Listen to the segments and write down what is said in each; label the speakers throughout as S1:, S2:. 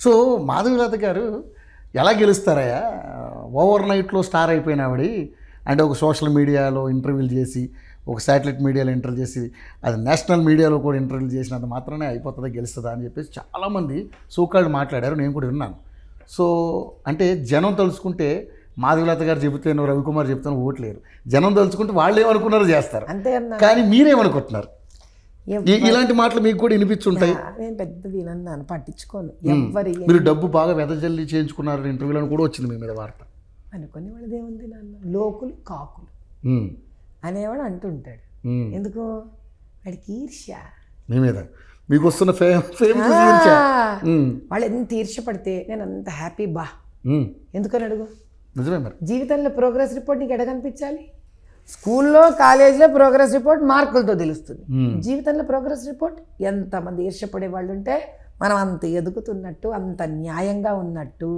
S1: So Madhavilatha గారు ఎలా గెలుస్తారయ్యా? Over నైట్లో స్టార్ అయిపోయిన ఆవిడ అంటే ఒక సోషల్ మీడియాలో ఇంటర్వ్యూలు చేసి, ఒక శాటిలైట్ మీడియాలో ఇంటర్వ్యూ చేసి, అది నేషనల్ మీడియాలో కూడా ఇంటర్వ్యూలు చేసినంత మాత్రమే అయిపోతుందా, గెలుస్తుందా అని చెప్పేసి చాలామంది సూకాళ్ళు మాట్లాడారు, నేను కూడా విన్నాను. సో అంటే జనం తలుచుకుంటే మాధవీలత గారు చెబితేనో రవికుమార్ చెబుతాను ఓట్లేరు, జనం తలుచుకుంటే వాళ్ళు ఏమనుకున్నారో చేస్తారు.
S2: అంతే.
S1: కానీ మీరేమనుకుంటున్నారు? ఇలాంటి మాటలు మీకు కూడా వినిపించుంటాయి.
S2: నేను పెద్ద వినన్నాను, పట్టించుకోను.
S1: మీరు డబ్బు బాగా వెదజల్లి చేయించుకున్నారు ఇంటర్వ్యూలను కూడా వచ్చింది మీ మీద వార్త.
S2: అనుకునే వాళ్ళది ఏముంది నాన్న, లోకులు కాకులు అనేవాడు అంటుంటాడు. ఎందుకు? వాడికి ఈర్ష్య
S1: మీ మీద, మీకు వస్తున్న ఫేమ్.
S2: వాళ్ళు ఎంత ఈర్ష్యపడితే నేను అంత హ్యాపీ బా. ఎందుకని అడుగు?
S1: నిజమే. మరి
S2: జీవితంలో ప్రోగ్రెస్ రిపోర్ట్ నీకు ఎడ కనిపించాలి? స్కూల్లో కాలేజీలో ప్రోగ్రెస్ రిపోర్ట్ మార్కులతో తెలుస్తుంది. జీవితంలో ప్రోగ్రెస్ రిపోర్ట్ ఎంతమంది ఈర్ష్యపడే వాళ్ళు ఉంటే మనం అంత ఎదుగుతున్నట్టు, అంత న్యాయంగా ఉన్నట్టు.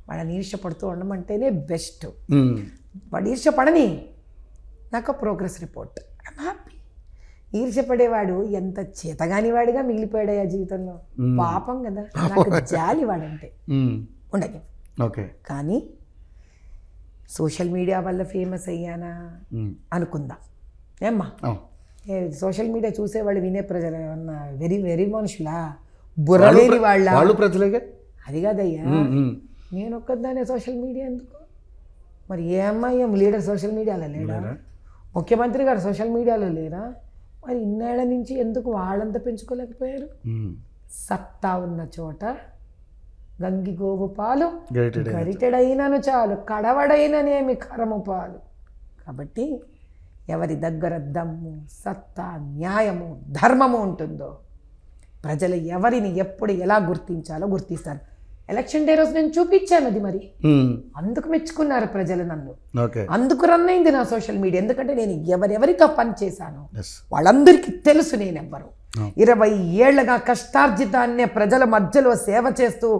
S2: వాళ్ళని ఈర్ష్యపడుతూ ఉండమంటేనే బెస్ట్. వాడు ఈర్ష్యపడని, నాకు ప్రోగ్రెస్ రిపోర్ట్, ఐఎమ్ హ్యాపీ. ఈర్ష్యపడేవాడు ఎంత చేతగాని వాడిగా మిగిలిపోయాడయ్యా జీవితంలో. పాపం కదా, నాకు జాలి వాడంటే ఉండదు.
S1: ఓకే.
S2: కానీ సోషల్ మీడియా వల్ల ఫేమస్ అయ్యానా అనుకుందాం. ఏమ్మా, సోషల్ మీడియా చూసేవాళ్ళు వినే ప్రజలు ఏమన్నా వెరీ వెరీ మనుషులా? బుర్రలేని వాళ్ళ
S1: ప్రజలేగా.
S2: అది కాదయ్యా, నేను ఒక్కదానే సోషల్ మీడియా ఎందుకు? మరి ఏ అమ్మాయి లీడర్ సోషల్ మీడియాలో లేడా? ముఖ్యమంత్రి గారు సోషల్ మీడియాలో లేరా? మరి ఇన్నేళ్ల నుంచి ఎందుకు వాళ్ళంతా పెంచుకోలేకపోయారు? సత్తా ఉన్న చోట గంగి గోవు పాలు గరిటెడైనను చాలు, కడవడైననేమి కరము పాలు. కాబట్టి ఎవరి దగ్గర దమ్ము, సత్తా, న్యాయము, ధర్మము ఉంటుందో ప్రజలు ఎవరిని ఎప్పుడు ఎలా గుర్తించాలో గుర్తిస్తారు. ఎలక్షన్ డే రోజు నేను చూపించాను అది. మరి అందుకు మెచ్చుకున్నారు ప్రజలు నన్ను, అందుకు రన్ అయింది నా సోషల్ మీడియా. ఎందుకంటే నేను ఎవరెవరితో పని చేశాను వాళ్ళందరికీ తెలుసు నేనెవ్వరు. 20 ఏళ్లుగా కష్టార్జితాన్నే ప్రజల మధ్యలో సేవ చేస్తూ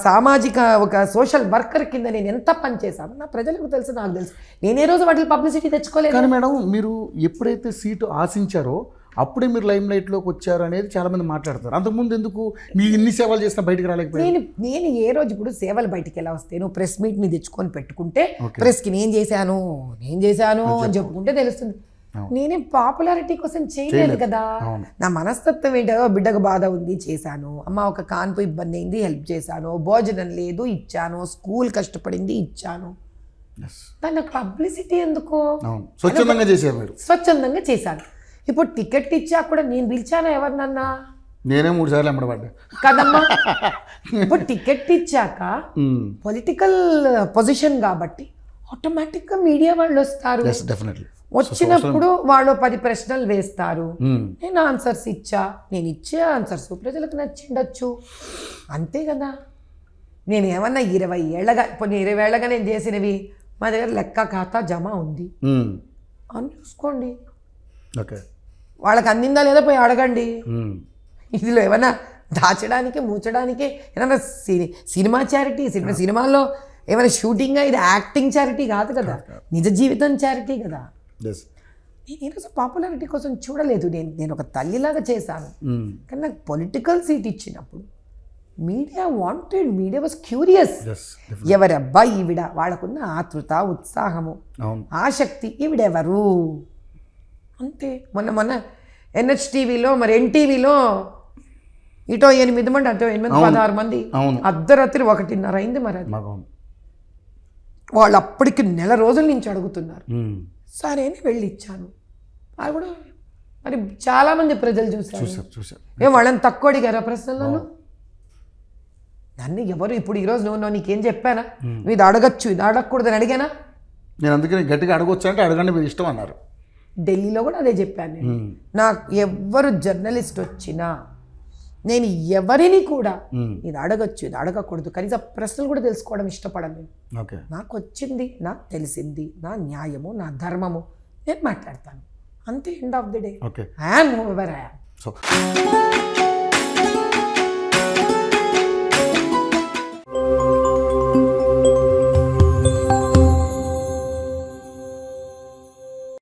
S2: సామాజిక ఒక సోషల్ వర్కర్ కింద నేను ఎంత పని చేశాను నా ప్రజలకు తెలుసు, నాకు తెలుసు. నేను ఏ రోజు వాటి పబ్లిసిటీ తెచ్చుకోలేదు.
S1: కానీ మేడం, మీరు ఎప్పుడైతే సీటు ఆశించారో అప్పుడే మీరు లైమ్ లైట్లోకి వచ్చారు అనేది చాలా మంది మాట్లాడతారు. అంతకుముందు ఎందుకు మీ ఇన్ని సేవలు చేసినా బయటకు రాలేకపోయారు?
S2: నేను ఏ రోజు ఇప్పుడు సేవలు బయటికి ఎలా వస్తాయి? నువ్వు ప్రెస్ మీట్ని తెచ్చుకొని పెట్టుకుంటే ప్రెస్కి నేను చేశాను అని చెప్పుకుంటే తెలుస్తుంది. నేనేం పాపులారిటీ కోసం చేయలేదు కదా. నా మనస్తత్వం ఏంటో, బిడ్డకు బాధ ఉంది చేశాను, అమ్మ ఒక కాన్పు ఇబ్బంది అయింది హెల్ప్ చేశాను, భోజనం లేదు ఇచ్చాను, స్కూల్ కష్టపడింది ఇచ్చాను. దాని పబ్లిసిటీ ఎందుకు?
S1: స్వచ్ఛందంగా చేశారు మీరు.
S2: స్వచ్ఛందంగా చేశాను. ఇప్పుడు టికెట్ ఇచ్చా కూడా నేను పిలిచాను ఎవరినన్నా?
S1: నేనే 3 సార్లు అమ్మడబడ్డా
S2: కదమ్మా. ఇప్పుడు టికెట్ ఇచ్చాక పొలిటికల్ పొజిషన్ కాబట్టి ఆటోమేటిక్గా మీడియా వాళ్ళు వస్తారు. వచ్చినప్పుడు వాళ్ళు 10 ప్రశ్నలు వేస్తారు, నేను ఆన్సర్స్ ఇచ్చా. నేను ఇచ్చే ఆన్సర్స్ ప్రజలకు నచ్చిండొచ్చు, అంతే కదా. నేను ఏమన్నా 20 ఏళ్ళగా, కొన్ని 20 ఏళ్ళగా నేను చేసినవి మా దగ్గర లెక్క ఖాతా జమ ఉంది అని చూసుకోండి. వాళ్ళకి అందిందా లేదా పోయి అడగండి. ఇదిలో ఏమైనా దాచడానికి మూచడానికి ఏమైనా సినిమా చారిటీ, సినిమాల్లో ఏమైనా షూటింగ్, ఇది యాక్టింగ్ చారిటీ కాదు కదా, నిజ జీవితం చారిటీ కదా. నేను ఈరోజు పాపులారిటీ కోసం చూడలేదు. నేను ఒక తల్లిలాగా చేశాను. కానీ నాకు పొలిటికల్ సీట్ ఇచ్చినప్పుడు media wanted, media was curious. ఎవరి అబ్బాయి ఈవిడ, వాళ్ళకున్న ఆతృత, ఉత్సాహము, ఆసక్తి, ఈవిడెవరు అంతే. మొన్న NHTVలో మరి NTVలో ఇటో 8 మంది అటో 8 మంది 16 మంది అర్ధరాత్రి 1:30 అయింది. మరి అది వాళ్ళు అప్పటికి నెల రోజుల నుంచి అడుగుతున్నారు. సరే అని వెళ్ళి ఇచ్చాను. అది కూడా మరి చాలామంది ప్రజలు చూశారు. ఏం వాళ్ళని తక్కువ అడిగారా ప్రశ్నలను? నన్ను ఎవరు ఇప్పుడు ఈరోజు నువ్వు నీకేం చెప్పానా? నువ్వు ఇది అడగచ్చు, ఇది అడగకూడదని అడిగానా?
S1: నేను అందుకని గట్టిగా అడగొచ్చు అంటే అడగండి మీరు ఇష్టం అన్నారు.
S2: ఢిల్లీలో కూడా అదే చెప్పాను నేను. నాకు ఎవరు జర్నలిస్ట్ వచ్చినా నేను ఎవరిని కూడా ఇది అడగచ్చు, ఇది అడగకూడదు, కనీసం ప్రశ్నలు కూడా తెలుసుకోవడం ఇష్టపడను నేను. నాకు వచ్చింది, నాకు తెలిసింది, నా న్యాయము, నా ధర్మము, నేను మాట్లాడతాను అంతే. End of the day I am whoever I am.